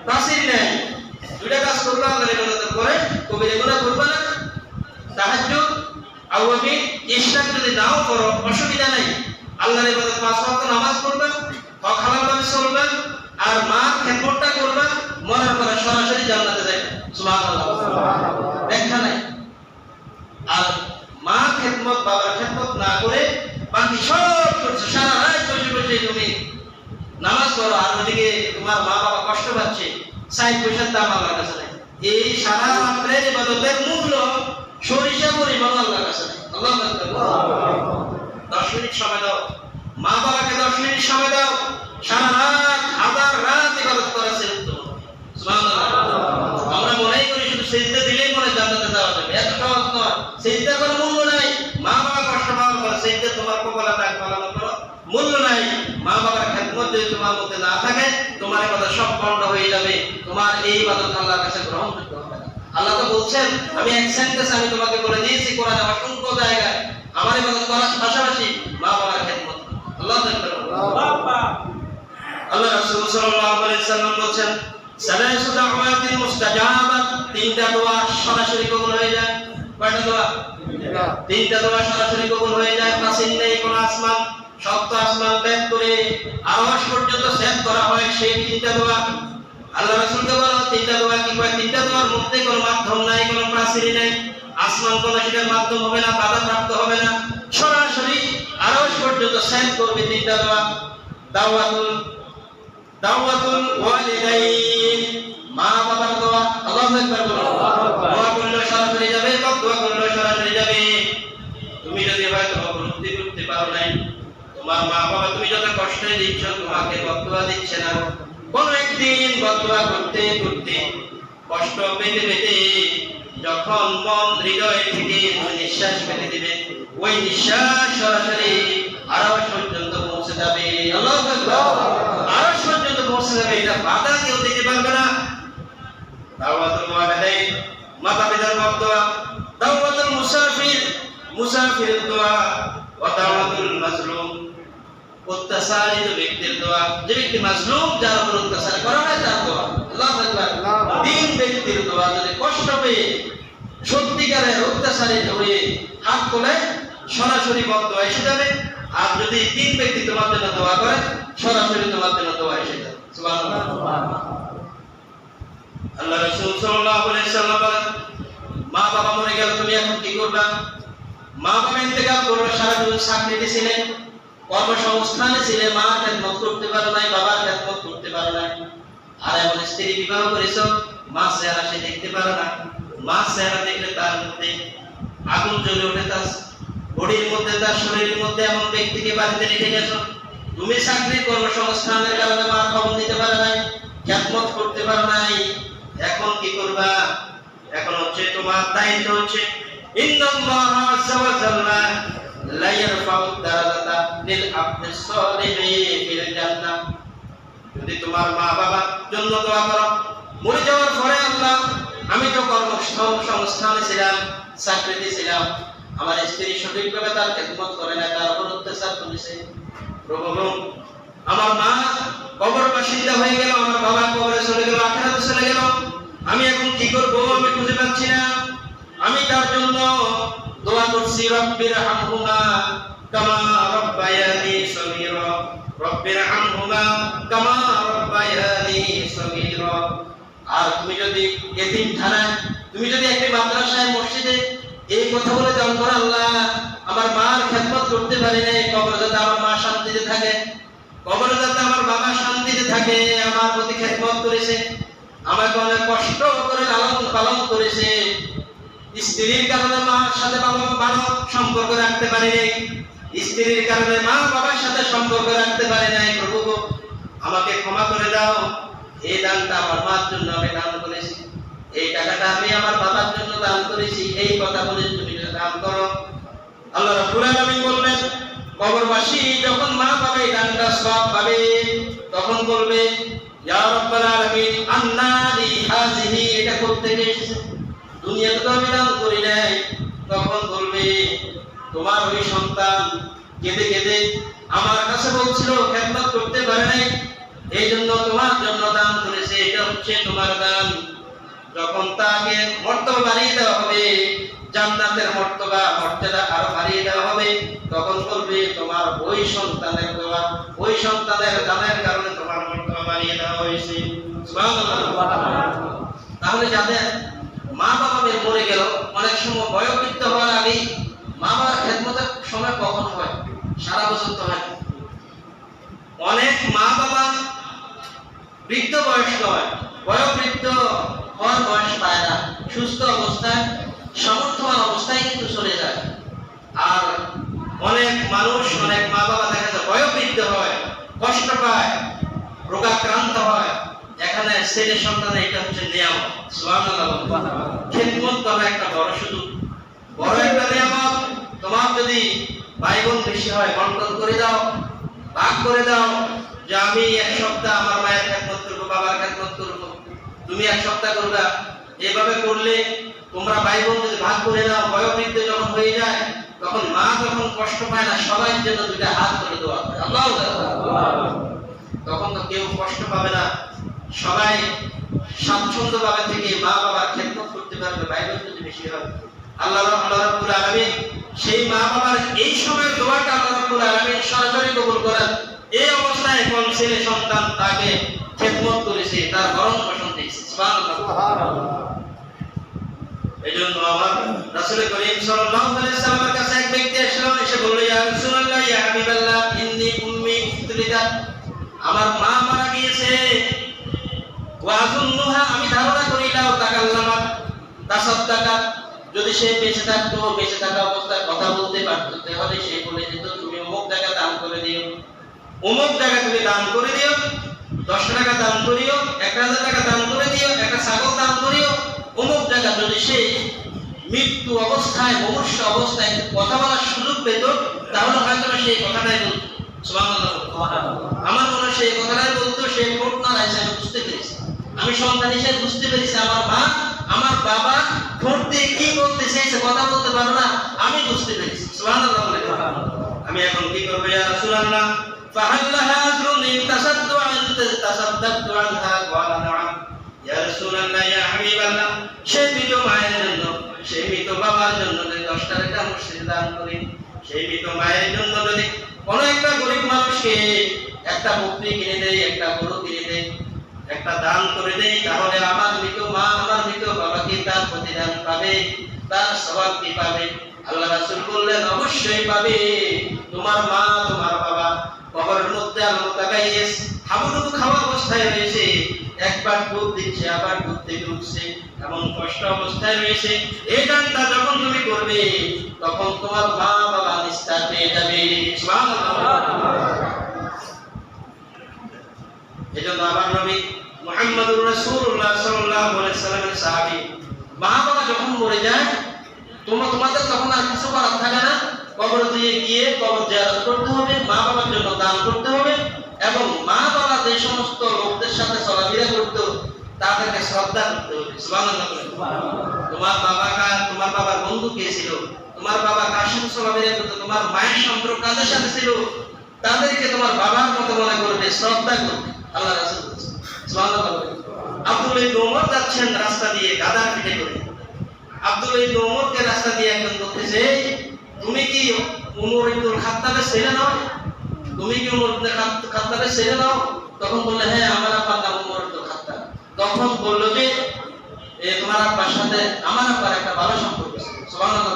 তাসির নেই, দুইটা কাজ করবা, আল্লাহর ইবাদত করে কবিরা গুনাহ করবা না। তাহাজ্জুদ, আওয়াবিন, ইশরাক যদি নাও করো অসুবিধা নাই, আল্লাহর ইবাদত পাঁচ ওয়াক্ত নামাজ পড়বা, হক হালাল ভাবে চলবা, আর মার খেদমতটা করবা, মরার পরে সরাসরি জান্নাতে যাবে। সুবহানাল্লাহ। ব্যাখ্যা নাই। আর মা খেদমত, বাবার খেদমত না করে বাকি সব করছো, সারা রাত বসে বসে তুমি নামাজ পড়ো, আর ওদিকে তোমার মা বাবা কষ্ট পাচ্ছে, 60 পয়সার দাম আল্লাহর কাছে নাই। এই সারা রাতের ইবাদতের মূল্য সরিষা পরিমাণ আল্লাহর কাছে নাই। আল্লাহু আকবার। 10 মিনিট সময় দাও, মা বাবাকে 10 মিনিট সময় দাও, সারা রাত হাজার রাত ইবাদত করা শ্রেষ্ঠ। সুবহানাল্লাহ। আমরা মনেই করি শুধু সিজদা দিলেই মনে জান্নাতে যাওয়া যাবে, এত সহজ নয়। সিজদার কোনো মূল্য নাই। মা বাবা কষ্ট পাওয়ার পর সিজদা তোমার কপালে দাগ পালানোর কোনো মূল্য নাই। মা বাবার খেদমত যদি তোমার মধ্যে না থাকে, তোমার ইবাদত সব বন্ধ হয়ে যাবে, তোমার এই ইবাদত আল্লাহর কাছে গ্রহণযোগ্য হবে না। আল্লাহ তো বলছেন, আমি এক সেন্টেন্স আমি তোমাকে বলে দিয়েছি কোরআনে অসংখ্য জায়গায়, আমার ইবাদত করার পাশাপাশি মা বাবার খেদমত। আল্লাহু আকবার। আল্লাহ রাসূল সাল্লাল্লাহু আলাইহি ওয়াসাল্লাম বলেন, সালাসু দাওয়াতিন মুস্তাজাবাত, তিনটা দোয়া সরাসরি কবুল হয়ে যায়। কয়টা দোয়া? তিনটা দোয়া সরাসরি কবুল হয়ে যায়। প্রাচীন নেই কোন আসমান, সপ্ত আসমান ত্যাগ করে আরশ পর্যন্ত সেট করা হয় সেই তিনটা দোয়া। আল্লাহ রাসূলকে বলা, তিনটা দোয়া কি? কয় তিনটা দোয়ার মধ্যে কোনো মাধ্যম নাই, কোনো প্রাচীর নাই, আসমান কোন সেটার মাধ্যম হবে না, বাধা প্রাপ্ত হবে না, সরাসরি আরশ পর্যন্ত সেট করবে তিনটা দোয়া। দাওয়াতুল ওয়ালিদাইন, মা বাবার দোয়া। আল্লাহু আকবার বলো। দোয়া করলে সরাসরি যাবে, দোয়া করলে সরাসরি যাবে। তুমি যদি হয়তো উপলব্ধি করতে পারো নাই, তোমার মা বাবা তুমি যত কষ্ট দিচ্ছ, তোমাকে বদদোয়া দিচ্ছে না, কোন একদিন বদদোয়া করতে করতে কষ্ট পেতে পেতে যখন মন হৃদয় থেকে নিঃশ্বাস ফেলে দিবে, ওই নিঃশ্বাস সরাসরি আরশ পর্যন্ত পৌঁছে যাবে। আল্লাহু আকবার। আরশ পর্যন্ত পৌঁছে যাবে, এটা বাধা কেউ দিতে পারবে না। দাওয়াতুল ওয়ালিদাইন, মাতা পিতার দোয়া। দাওয়াতুল মুসাফির, মুসাফিরের দোয়া। ওয়া দাওয়াতুল মাজলুম, অত্যাচারিত ব্যক্তির দোয়া। যে ব্যক্তি মাজলুম, যার উপর অত্যাচার করা হয় তার দোয়া। আল্লাহু আকবার। তিন ব্যক্তির দোয়া, যদি কষ্ট পেয়ে সত্যিকারের অত্যাচারিত হয়ে হাত তোলে, সরাসরি বদদোয়া এসে যাবে। আর যদি তিন ব্যক্তি তোমার জন্য দোয়া করে, সরাসরি তোমার জন্য দোয়া এসে যাবে। সুবহানাল্লাহ। আল্লাহ রাসূল সাল্লাল্লাহু আলাইহি ওয়াসাল্লাম বলেন, মা বাবা মরে গেল তুমি এখন কি করবা? মা বাবা ইন্তেকাল করলো, সারা জীবন চাকরিতে ছিলেন, কর্মসংস্থানে ছিলে, মা খেদমত করতে পারো নাই, বাবার খেদমত করতে পারো নাই। আর এমন স্ত্রী বিবাহ করেছো, মা চেহারা সে দেখতে পারো না, মা চেহারা দেখলে তার মধ্যে আগুন জ্বলে ওঠে, তার বডির মধ্যে, তার শরীরের মধ্যে এমন ব্যক্তিকে বাড়িতে রেখে গেছো। তুমি চাকরির কর্মসংস্থানের কারণে মা খবর নিতে পারো নাই, খেদমত করতে পারো নাই। এখন কি করবা? এখন হচ্ছে তোমার দায়িত্ব হচ্ছে ইন্নাল্লাহ আযজা ওয়া জাল্লা লা ইয়ারফাউ দারাজাতা লিল আবদিস সালিহি ফিল জান্নাহ। যদি তোমার মা বাবার জন্য দোয়া করো, মরে যাওয়ার পরে আল্লাহ, আমি তো কর্মসংস্থানে ছিলাম, চাকরিতে ছিলাম, আমার স্ত্রী সঠিকভাবে তার খেদমত করে না, তার উপর অত্যাচার করেছে, প্রভু আমার মা কবর বাসিন্দা হয়ে গেল, আমার বাবা কবরে চলে গেল, আখিরাতে চলে গেল, আমি এখন কি করব? আমি খুঁজে পাচ্ছি না। আমি তার জন্য দোয়া করছি, রব্বির হামহুমা কামা রব্বায়ানি সগীরা, রব্বির হামহুমা কামা রব্বায়ানি সগীরা। আর তুমি যদি এতিমখানায়, তুমি যদি একটি মাদ্রাসায়, মসজিদে এই কথা বলে দান করো, আল্লাহ আমার মার খেদমত করতে পারি নাই, কবরে যাতে আমার মা শান্তিতে থাকে, কবরে যাতে আমার বাবা শান্তিতে থাকে, আমার প্রতি খেদমত করেছে, আমাকে অনেক কষ্ট করে লালন পালন করেছে, স্ত্রীর কারণে মার সাথে ভালো সম্পর্ক রাখতে পারি নাই, স্ত্রীর কারণে মা বাবার সাথে সম্পর্ক রাখতে পারি নাই, প্রভু আমাকে ক্ষমা করে দাও। এই দানটা আমার মার জন্য আমি দান করেছি, এই টাকাটা আমি আমার বাবার জন্য দান করেছি, এই কথা বলে তুমি দান করো। আল্লাহ রাব্বুল আলামিন বললেন, কবরবাসী যখন মা বাবা এই দানটা সওয়াব পাবে, তখন বলবে, ইয়া রাব্বাল আলামিন আন্না লি হাযিহি, এটা কোথা থেকে এসেছে? দুনিয়াতে তো আমি দান করি নাই। তখন বলবে, তোমার ওই সন্তান কেঁদে কেঁদে আমার কাছে বলছিল খেদমত করতে পারে নাই, এই জন্য তোমার জন্য দান করেছে, এটা হচ্ছে তোমার দান। যখন তাকে মর্তবা বাড়িয়ে দেওয়া হবে, জান্নাতের মর্যাদা আরো বাড়িয়ে দেওয়া হবে, তখন বলবে, তোমার ওই সন্তানের দোয়া, ওই সন্তানের দানের কারণে তোমার মর্তবা বাড়িয়ে দেওয়া হয়েছে। সুবহানাল্লাহ। তাহলে যাদের মা বাবা মরে গেল, অনেক সময় বয়োবৃদ্ধ হওয়ার আগে মা বাবার খেদমতের সময় কখন হয়? সারা বছর তো হয়। অনেক মা বাবা বৃদ্ধ বয়স্ক হয়, বয়োবৃদ্ধ হওয়ার বয়স পায় না, সুস্থ অবস্থায়, সমর্থবান অবস্থায় কিন্তু চলে যায়। আর অনেক মানুষ, অনেক মা বাবা দেখা যায় বয়োবৃদ্ধ হয়, কষ্ট পায়, রোগাক্রান্ত হয়। এখানে ছেলে সন্তানের এটা হচ্ছে নিয়ামত। সুবহানাল্লাহ। খেদমত করা একটা বড় সুযোগ, বড় একটা নিয়ামত। তোমার যদি ভাই বোন বেশি হয়, বন্টন করে দাও, ভাগ করে দাও, যে আমি এক সপ্তাহ আমার মায়ের খেদমত করবো, বাবার খেদমত করবো, তুমি এক সপ্তাহ করবা। এভাবে করলে তোমরা ভাই বোন যদি ভাগ করে নাও, বয়োবৃদ্ধ যখন হয়ে যায়, তখন মা যখন কষ্ট পায় না, সবাই জন্য দুইটা হাত করে দেওয়া হয়, আল্লাহু আকবার। তখন তো কেউ কষ্ট পাবে না, সবাই স্বাচ্ছন্দ্যভাবে থেকে মা বাবার খেদমত করতে পারবে, ভাই বোন যদি বেশি হয়। আল্লাহ রাব্বুল আলামিন সেই মা বাবার এই সময়ের দোয়াটা আল্লাহ রাব্বুল আলামিন সরাসরি কবুল করেন। এই অবস্থায় কোন ছেলে সন্তান তাকে খেদমত করেছে, তার ভরণ পোষণ দিয়েছে। সুবহানাল্লাহ। এজন্য আমার রাসূল করিম সাল্লাল্লাহু আলাইহি ওয়াসাল্লামের কাছে এক ব্যক্তি আসলো, এসে বলল, ইয়া রাসূলুল্লাহ, ইয়া হাবিবাল্লাহ, ইন্নী উম্মি উফতরিদাত, আমার মা মারা গিয়েছে, ওয়া আযুন্নুহা, আমি ধারণা করি লাউ তাকাল্লামাত তাসাদ্দাকাত, যদি সে বেঁচে থাকতো, বেঁচে থাকা অবস্থায় কথা বলতে পারতো, তাহলে সে বলে যেত, তুমি অমুক জায়গা দান করে দিও, অমুক জায়গা তুমি দান করে দিও, 10 টাকা দান করিও, 1000 টাকা দান করে দিও, একটা ছাগল দান করিও, অমুক জায়গা। যদি সে মৃত্যু অবস্থায়, মুমূর্ষ অবস্থায় কথা বলার সুযোগ পেত, তাহলে হয়তো সেই কথাটাই বলতো। সুবহানাল্লাহ। আমার মনে হয় সেই কথাটাই বলতো, সে ঠোঁট নাড়াইছে, আমি বুঝতে পেরেছি, আমি সন্তান হিসেবে বুঝতে পেরেছি, আমার মা, আমার বাবা ঠোঁট দিয়ে কি বলতে চাইছে, কথা বলতে পারো না, আমি বুঝতে পেরেছি। সুবহানাল্লাহ। আমি এখন কি করব? ইয়া রাসূলুল্লাহ, ফাহাল্লাহা আজরুন ইন তাসাদ্দাকতু আনহা? ক্বালা নাআম। ইয়া রাসূলুল্লাহ, ইয়া হাবিবাল্লাহ, সেই মৃত মায়ের জন্য, সেই মৃত বাবার জন্য যদি 10 টাকা মসজিদে দান করি, সেই মৃত মায়ের জন্য যদি কোন একটা গরিব মানুষকে একটা বকরি কিনে দেয়, একটা গরু কিনে দেয়, একটা দান করে দেই, তাহলে আমার মৃত মা আমার মৃত বাবাকে তার প্রতিদান পাবে, তার সওয়াব কি পাবে? আল্লাহ রাসূল বললেন অবশ্যই পাবে। তোমার মা তোমার বাবা কবরের মধ্যে আল-মুতাকাইয়িস হাবুডুবু খাওয়া অবস্থায় রয়েছে, একবার দুধ দিচ্ছে আবার দুধ থেকে উঠছে, এমন কষ্ট অবস্থায় রয়েছে। এই দানটা যখন তুমি করবে তখন তোমার মা বাবা নিস্তার পেয়ে যাবে। সুবহানাল্লাহ। এজন্য আমার নবী মুহাম্মদুর রাসূলুল্লাহ সাল্লাল্লাহু আলাইহি ওয়াসাল্লামের সাহাবী মা বাবা যখন মরে যায় তোমাদের তখন আর কিছু করার থাকে না, কবর দিয়ে গিয়ে কবর জিয়ারত করতে হবে, মা বাবার জন্য দান করতে হবে, এবং মা বাবা যে সমস্ত লোকদের সাথে চলাফেরা করতো তাদেরকে শ্রদ্ধা করতে হবে। সুবহানাল্লাহ। তোমার বাবার বন্ধু কে ছিল, তোমার বাবা কার সাথে চলাফেরা করতো, তোমার মায়ের সম্পর্ক কাদের সাথে ছিল, তাদেরকে তোমার বাবার মতো মনে করবে, শ্রদ্ধা করবে। আল্লাহ রাসূল বলেছেন সুবহানাল্লাহ। আব্দুল্লাহ ইবনে ওমর যাচ্ছেন রাস্তা দিয়ে গাধার পিঠে করে। আব্দুল্লাহ ইবনে ওমরকে রাস্তা দিয়ে একজন বলতেছে, তুমি কি উমর ইবনে খাত্তাবের ছেলে নও? তুমি কি উমর ইবনে খাত্তাবের ছেলে নও? তখন বললে, হ্যাঁ আমার আব্বার নাম উমর ইবনে খাত্তাব। তখন বলল যে তোমার আব্বার সাথে আমার আব্বার একটা ভালো সম্পর্ক ছিল। সুবহানাল্লাহ।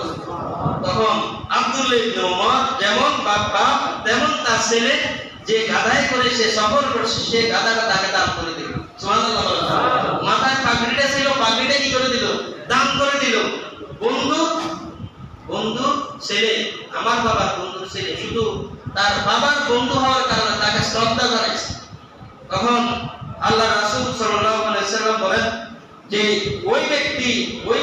তখন আব্দুল্লাহ ইবনে ওমর যেমন বাবা তেমন তার ছেলে যে গাধায় করে সে সফর করছে, সে গাধাটা তাকে দান করে দিল। সুবহানাল্লাহ। মাথায় পাগড়িটা ছিল, পাগড়িটা কি করে দিল? দান করে দিল। বন্ধু ছেলে, আমার বাবার বন্ধুর ছেলে, শুধু তার বাবার বন্ধু হওয়ার কারণে তাকে শ্রদ্ধা করেছে। তখন আল্লাহ রাসূল সাল্লাল্লাহু আলাইহি ওয়াসাল্লাম বলেন যে ওই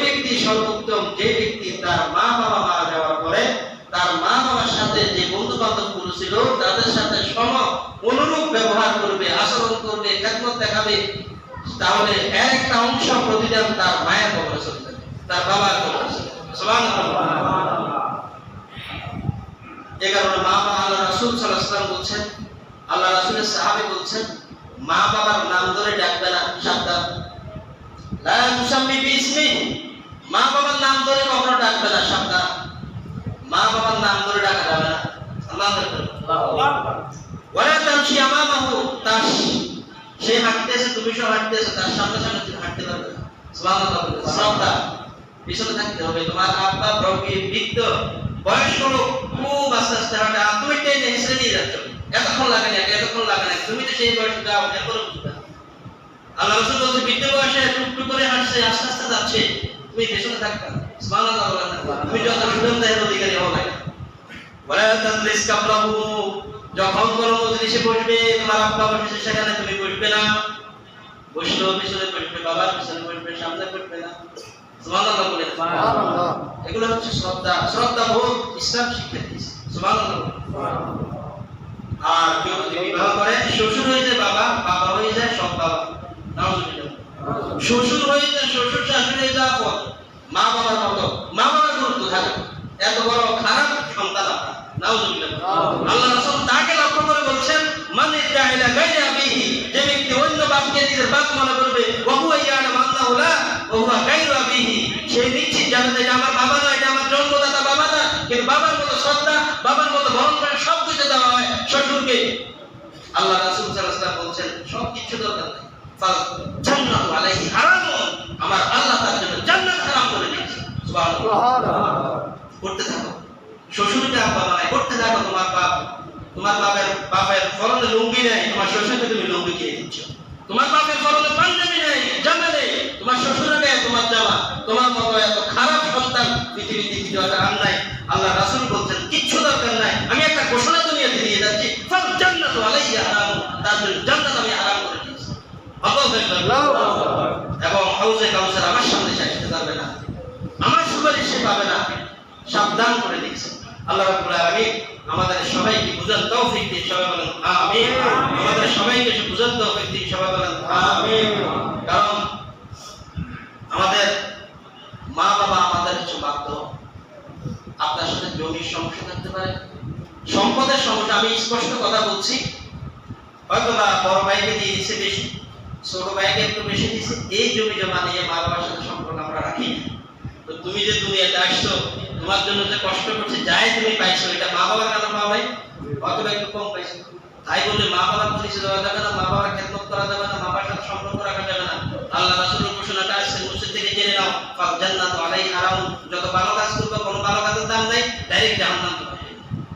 ব্যক্তি সর্বোত্তম যে ব্যক্তি তার মা বাবা মারা যাওয়ার পরে তার মা বাবার সাথে যে বন্ধু বান্ধব গুলো ছিল তাদের সাথে অনুরূপ ব্যবহার করবে, আচরণ করবে, খেদমত দেখাবে, তাহলে একটা অংশ প্রতিদান তার মায়ের কবরে চলে যাবে, তার বাবার কবরে চলে যাবে। সুবহানাল্লাহ। এই কারণে মা বাবা আল্লাহ রাসূল সাল্লাল্লাহু আলাইহি ওয়াসাল্লাম বলছেন, আল্লাহ রাসূলের সাহাবী বলছেন, মা বাবার নাম ধরে ডাকবে না, সাবধান। লা তুসাম্মি বিইসমি, মা বাবার নাম ধরে কখনো ডাকবে না, সাবধান। মা বাবার নাম ধরে ডাকা যাবে না। আল্লাহু আকবার। ওয়ালা তামশি আমামাহু, তার সে হাঁটতেছে তুমি সব হাঁটতেছে, তার সামনে সামনে তুমি হাঁটতে পারবে না। সুবহানাল্লাহ। শ্রদ্ধা, পিছনে থাকতে হবে। তোমার আব্বা বৃদ্ধ বয়স্ক লোক খুব আস্তে আস্তে হাঁটে, তুমি টেনে হেসে নিয়ে যাচ্ছ, এতক্ষণ লাগে না, তুমি তো সেই বয়সে যাও, এরপরে বুঝবে। আল্লাহ রাসূল বলছে বৃদ্ধ বয়সে টুকটুক করে হাঁটছে, আস্তে আস্তে যাচ্ছে, তুমি পেছনে থাকবে। সুবহানাল্লাহ। তুমি যত সুগন্ধের অধিকারী হও না। ওয়ালা তাজলিস কাবলাহু, যখন কোন মজলিসে বসবে তোমার আব্বা বসেছে সেখানে তুমি বসবে না, বসলেও পিছনে বসবে, বাবার পিছনে বসবে, সামনে বসবে না। সুবহানাল্লাহ বলে। সুবহানাল্লাহ। এগুলো হচ্ছে শ্রদ্ধাবোধ ইসলাম শিক্ষা দিয়েছে। সুবহানাল্লাহ। আর কেউ যদি বিবাহ করে শ্বশুর হয়ে যায় বাবা, বাবা হয়ে যায় সব বাবা। নাউজুবিল্লাহ। শ্বশুর হয়ে যায় শ্বশুর, শাশুড়ি হয়ে যাওয়ার পর মা বাবার মতো মা বাবার গুরুত্ব থাকে। এত বড় খারাপ সন্তান আপনার। নাউজুবিল্লাহ। আল্লাহ রাসূল তাকে লক্ষ্য করে বলছেন, মান ইত্তাহিলা গায়রা আবিহি, যে ব্যক্তি অন্য বাপকে নিজের বাপ মনে করবে, ওয়া হুয়া ইয়ালামু আন্নাহু লা ওয়া হুয়া গায়রু আবিহি, সে নিশ্চিত জানে যে আমার বাবা নয়, এটা আমার জন্মদাতা বাবা না, কিন্তু বাবার মতো শ্রদ্ধা, বাবার মতো বরণ করে সব কিছু দেওয়া হয় শ্বশুরকে। আল্লাহ রাসূল সাল্লাল্লাহু আলাইহি ওয়াসাল্লাম বলছেন সব কিছু দরকার নেই, ফাল জান্নাতু আলাইহি হারাম, আমার আল্লাহ তার জন্য জান্নাত হারাম করে দিয়েছে। সুবহানাল্লাহ। করতে থাকো, শ্বশুরকে আব্বা বানায়, করতে থাকো। তোমার বাপের ফরনে লুঙ্গি নেই, তোমার শ্বশুরকে তুমি লুঙ্গি কিনে দিচ্ছ। তোমার বাপের ফরনে পাঞ্জাবি নেই, জামা নেই, তোমার শ্বশুরকে দেয় তোমার জামা। তোমার মতো এত খারাপ সন্তান পৃথিবীতে দ্বিতীয়টা আর নাই। আল্লাহ রাসূল বলছেন কিচ্ছু দরকার নাই, আমি একটা ঘোষণা দুনিয়াতে দিয়ে যাচ্ছি, ফাল জান্নাতু আলাইহি হারাম, তার জন্য জান্নাত আমি হারাম করে দিয়েছি। আল্লাহু আকবার। এবং হাউজে কাউসার আমার সামনে আসতে পারবে না, আমার সুপারিশ সে পাবে না, সাবধান করে দিয়েছেন। আল্লাহ রাব্বুল আলামিন আমাদের সবাইকে বুঝার তৌফিক দিন, সবাই বলেন আমিন। আমাদের সবাইকে বুঝার তৌফিক দিন, সবাই বলেন আমিন। কারণ আমাদের মা বাবা আমাদের কিছু বাধ্য। আপনার সাথে জমির সমস্যা থাকতে পারে, সম্পদের সমস্যা, আমি স্পষ্ট কথা বলছি, হয়তো বা বড় ভাইকে দিয়ে দিচ্ছে বেশি, ছোট ভাইকে একটু বেশি দিচ্ছে, এই জমি জমা নিয়ে মা বাবার সাথে সম্পর্ক আমরা রাখি না। তো তুমি যে দুনিয়াতে আসছো, তোমার জন্য যে কষ্ট করছে, যাই তুমি পাইছো, এটা মা বাবার কাছে পাও নাই, অথবা একটু কম পাইছো। তাই বলে মা বাবার পরিচয় দেওয়া যাবে না, মা বাবার খেদমত করা যাবে না, মা বাবার সাথে সম্পর্ক রাখা যাবে না। আল্লাহ রাসূলের ঘোষণাটা আজকের মসজিদ থেকে জেনে নাও, ফাল জান্নাতু আলাইহি হারাম। যত ভালো কাজ করবে, কোনো ভালো কাজের দাম নেই, ডাইরেক্ট জাহান্নাম চলে যাবে।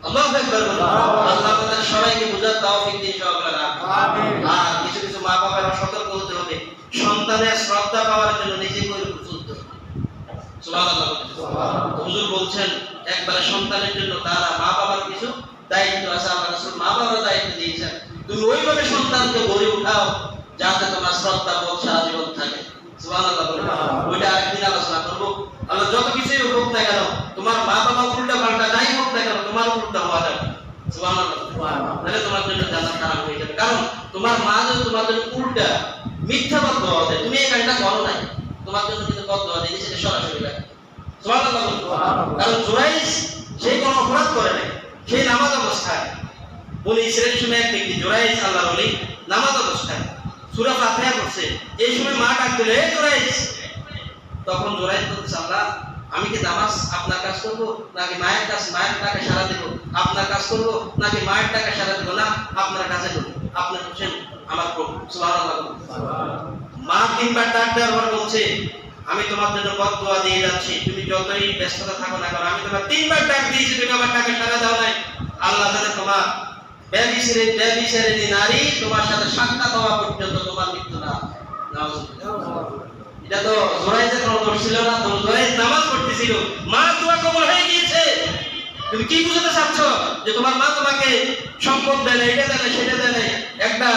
আল্লাহু আকবার। আল্লাহ আমাদের সবাইকে বুঝার তৌফিক দিন ইনশাআল্লাহ। আমিন। আর কিছু কিছু মা বাবারা সতর্ক হতে হবে, সন্তানের শ্রদ্ধা পাওয়ার জন্য নিজে করে চলতে হবে। সুবহানাল্লাহ। হুজুর বলছেন একবারে সন্তানের জন্য তারা মা বাবার কিছু দায়িত্ব আছে, আল্লাহ রাসূল মা বাবার দায়িত্ব দিয়েছেন। তুমি ওইভাবে সন্তানকে গড়ে উঠাও যাতে তোমার শ্রদ্ধা বোধ সারা জীবন থাকে। সুবহানাল্লাহ। ওইটা আরেকদিন আলোচনা করবো। আল্লাহ যত কিছুই হোক না কেন, তোমার মা বাবা উল্টা পাল্টা যাই হোক না কেন, তোমার উল্টা হওয়া যাবে। সুবহানাল্লাহ। তাহলে তোমার জন্য জান্নাত হারাম হয়ে যাবে। কারণ তোমার মা যদি তোমার জন্য উল্টা মিথ্যা বদদোয়া দেয়, তুমি এই কাজটা করো নাই, তোমার জন্য কিন্তু বদদোয়া দিয়ে সেটা সরাসরি লাগে। সুবহানাল্লাহ। কারণ জুরাইজ সে কোনো অপরাধ করে নাই, সে নামাজ অবস্থায়, বনি ইসরাইলের সময় এক ব্যক্তি জুরাইজ আল্লাহর ওলি নামাজ অবস্থায় সূরা ফাতিহা পড়ছে, এই সময় মা ডাক দিল, এই জুরাইজ। তখন জুরাইজ বলছে, আল্লাহ আমি কি নামাজ আপনার কাজ করব নাকি মায়ের কাজ, মায়ের টাকা সারা দেব? আপনার কাজ করব নাকি মায়ের টাকা সারা দেব? না, আপনার কাছে করব, আপনি হচ্ছেন আমার প্রভু। সুবহানাল্লাহ। মা তিনবার ডাক দেওয়ার পর বলছে, আমি তোমার জন্য বদদোয়া দিয়ে যাচ্ছি, তুমি যতই ব্যস্ততা থাকো না কেন, আমি তোমার তিনবার ডাক দিয়েছি, তুমি আমার টাকা সারা দাও নাই। আল্লাহ তাআলা তোমার ব্যভিচারিণী নারী তোমার সাথে সাক্ষাৎ হওয়া পর্যন্ত তোমার মৃত্যু না। এটা তো জুরাইজের কোনো দোষ ছিল না, তো জুরাইজ নামাজ পড়তেছিল, মা দোয়া কবুল হয়ে গিয়েছে। তুমি কি বুঝাতে চাচ্ছ যে তোমার মা তোমাকে সম্পদ দেয় না, এটা দেয় না, সেটা দেয় না? একটা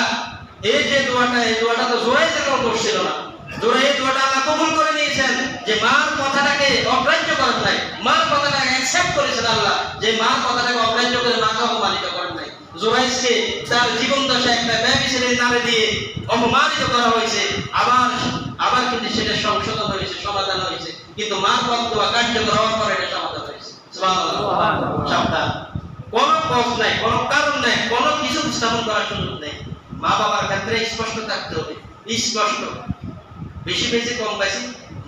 এই যে দোয়াটা, এই দোয়াটা তো জুরাইজের কোনো দোষ ছিল না। জুরাইজ দোয়াটা আল্লাহ কবুল করে নিয়েছেন, যে মার কথাটাকে অগ্রাহ্য করেন নাই, মার কথাটাকে অ্যাকসেপ্ট করেছেন আল্লাহ, যে মার কথাটাকে অগ্রাহ্য করে মাকে অপমানিত করেন নাই। জুরাইজকে তার জীবন দশায় একটা ব্যভিচারীর নামে দিয়ে অপমানিত করা হয়েছে, আবার কিন্তু সেটা সংশোধন হয়েছে, সমাধান হয়েছে, কিন্তু মার বদদোয়া কার্যকর হওয়ার পর এটা সমাধান হয়েছে। সুবহানাল্লাহ। সাবধান, কোনো পথ নাই, কোনো কারণ নাই, কোনো কিছু স্থাপন করার সুযোগ নেই। মা বাবার ক্ষেত্রে স্পষ্ট থাকতে হবে, স্পষ্ট। বেশি বেশি কম বেশি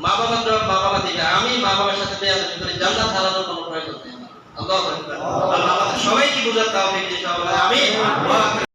মা বাবার জবাব মা বাবা দিবে। আমি মা বাবার সাথে বেয়াদবি করে জান্নাত হারানোর কোনো প্রয়োজন নেই। আল্লাহু আকবার। আল্লাহ আমাদের সবাইকে বুঝার তৌফিক দিন। আমিন।